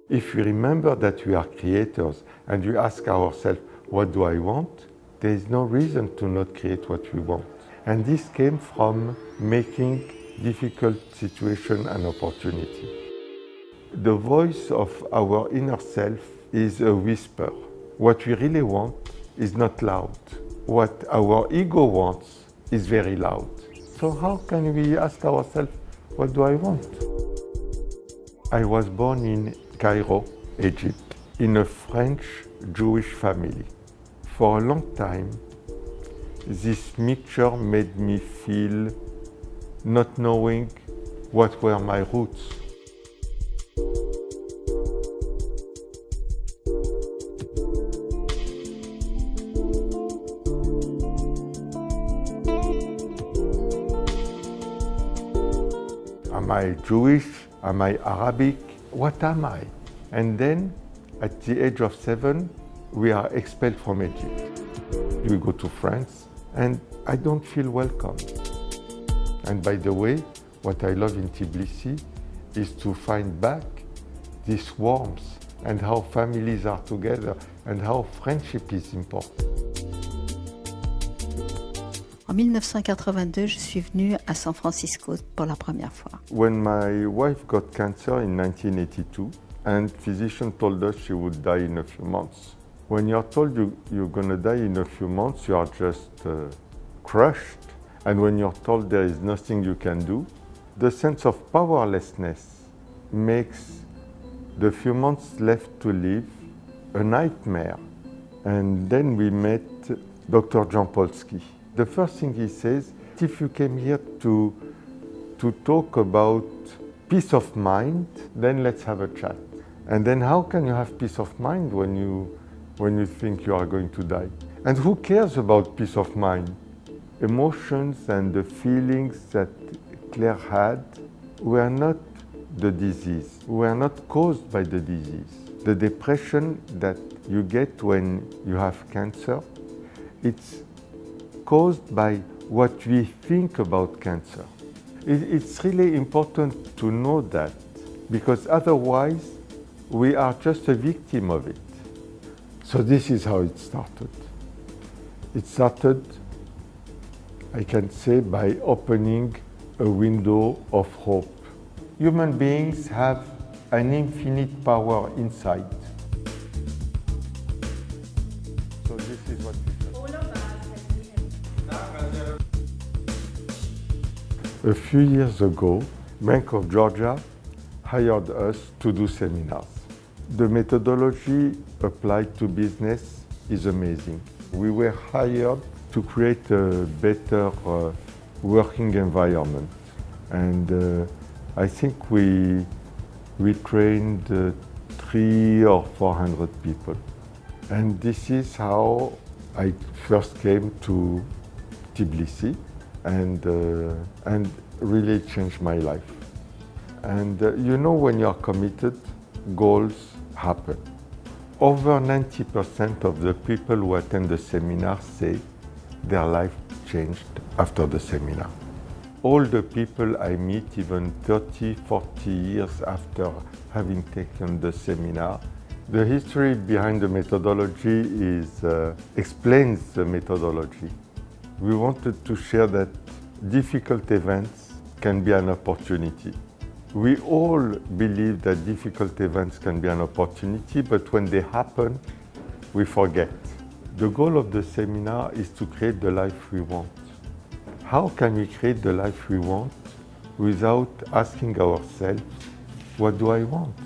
If we remember that we are creators and we ask ourselves, what do I want? There is no reason to not create what we want. And this came from making difficult situation an opportunity. The voice of our inner self is a whisper. What we really want is not loud. What our ego wants is very loud. So how can we ask ourselves, what do I want? I was born in Cairo, Egypt, in a French Jewish family. For a long time, this mixture made me feel not knowing what were my roots. Am I Jewish? Am I Arabic? What am I? And then, at the age of 7, we are expelled from Egypt. We go to France, and I don't feel welcome. And by the way, what I love in Tbilisi is to find back this warmth and how families are together and how friendship is important. En 1982, je suis venue à San Francisco pour la première fois. When my wife got cancer in 1982, and physician told us she would die in a few months. When you're told you're going to die in a few months, you are just crushed. And when you're told there is nothing you can do, the sense of powerlessness makes the few months left to live a nightmare. And then we met Dr. Jean Polsky. The first thing he says, if you came here to talk about peace of mind, then let's have a chat. And then how can you have peace of mind when you think you are going to die? And who cares about peace of mind? Emotions and the feelings that Claire had were not the disease, were not caused by the disease. The depression that you get when you have cancer, it's caused by what we think about cancer. It's really important to know that, because otherwise we are just a victim of it. So this is how it started. It started, I can say, by opening a window of hope. Human beings have an infinite power inside. So this is what we do. A few years ago, Bank of Georgia hired us to do seminars. The methodology applied to business is amazing. We were hired to create a better working environment. And I think we trained 300 or 400 people. And this is how I first came to Tbilisi and really changed my life. And you know, when you are committed, goals happen. Over 90% of the people who attend the seminar say their life changed after the seminar. All the people I meet, even 30, 40 years after having taken the seminar, the history behind the methodology explains the methodology. We wanted to share that difficult events can be an opportunity. We all believe that difficult events can be an opportunity, but when they happen, we forget. The goal of the seminar is to create the life we want. How can we create the life we want without asking ourselves, what do I want?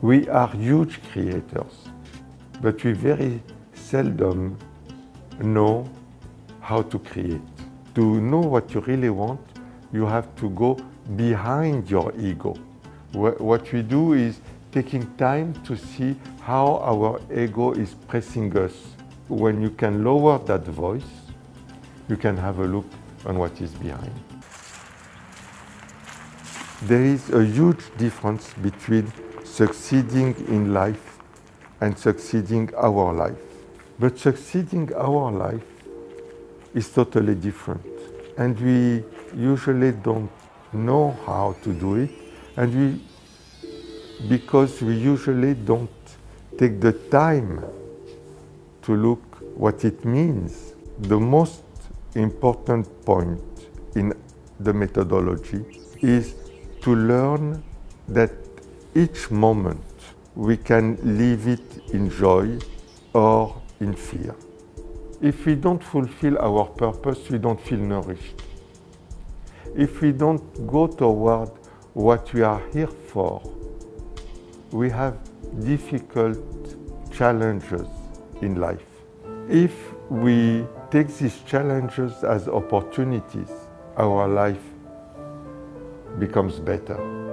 We are huge creators, but we very seldom know how to create. To know what you really want, you have to go behind your ego. What we do is taking time to see how our ego is pressing us. When you can lower that voice, you can have a look on what is behind. There is a huge difference between succeeding in life and succeeding our life. But succeeding our life is totally different. And we usually don't know how to do it, and we because we usually don't take the time to look what it means. The most important point in the methodology is to learn that each moment we can live it in joy or in fear. If we don't fulfill our purpose, we don't feel nourished. If we don't go toward what we are here for, we have difficult challenges in life. If we take these challenges as opportunities, our life becomes better.